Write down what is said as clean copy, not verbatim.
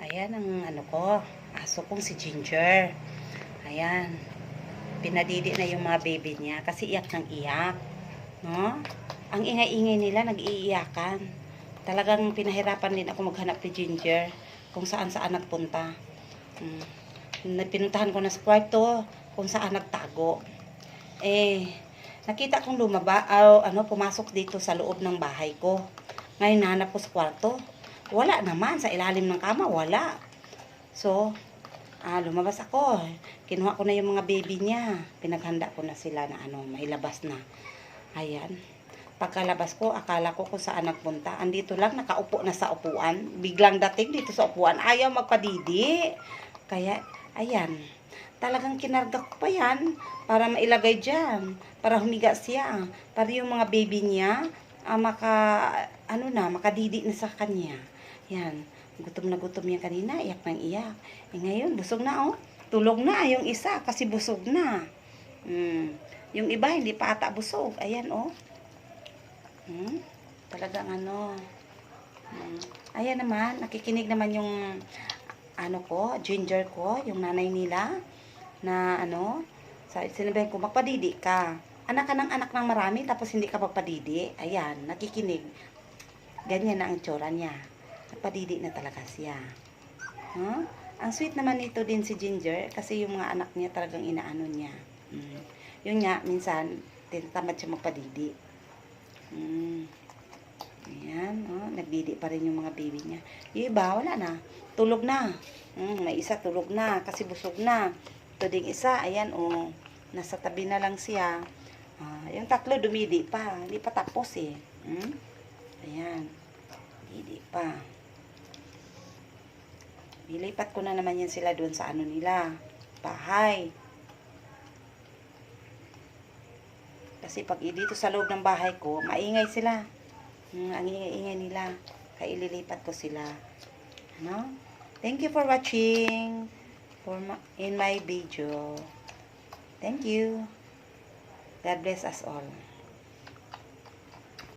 Ayan ang ano ko, aso kong si Ginger. Ayan. Pinadidi na yung mga baby niya kasi iyak ng iyak. No? Ang ingay-ingay nila, nag-iiyakan. Talagang pinahirapan din ako maghanap ni Ginger kung saan-saan nagpunta. Pinuntahan ko na sa kwarto kung saan nagtago. Nakita kong pumasok dito sa loob ng bahay ko. Ngayon nahanap ko sa kwarto. Wala naman, sa ilalim ng kama, wala. So, lumabas ako. Kinuha ko na yung mga baby niya. Pinaghanda ko na sila na mailabas na. Ayan. Pagkalabas ko, akala ko kung saan nagpunta. Andito lang, nakaupo na sa upuan. Biglang dating dito sa upuan. Ayaw magpadidi. Kaya, ayan. Talagang kinarga ko pa yan para mailagay dyan. Para humiga siya. Para yung mga baby niya, makadidi na sa kanya. Yan. Gutom na gutom yan kanina. Iyak ng iyak. Ngayon, busog na Tulog na yung isa kasi busog na. Yung iba, hindi pa ata busog. Ayan Talagang Ayan naman, nakikinig naman yung Ginger ko, yung nanay nila na sinabihan ko, magpadidi ka. Anak ka ng anak ng marami, tapos hindi ka magpadidi. Ayan, nakikinig. Ganyan na ang tsura niya. Nagpadidi na talaga siya. Ang sweet naman nito din si Ginger, kasi yung mga anak niya talagang inaano niya. Yun nga, minsan, tinatamad siya magpadidi. Ayan, nagdidi pa rin yung mga baby niya. Yung iba, wala na. Tulog na. May isa tulog na kasi busog na. Ito ding isa, ayan, nasa tabi na lang siya. Yung tatlo dumidi pa. Hindi pa tapos Ayan. Hindi pa. Nilipat ko na naman yan sila doon sa nila. Bahay. Kasi pag dito sa loob ng bahay ko, maingay sila. Ang ingay-ingay nila. Kaya ililipat ko sila. Thank you for watching in my video. Thank you. God bless us all.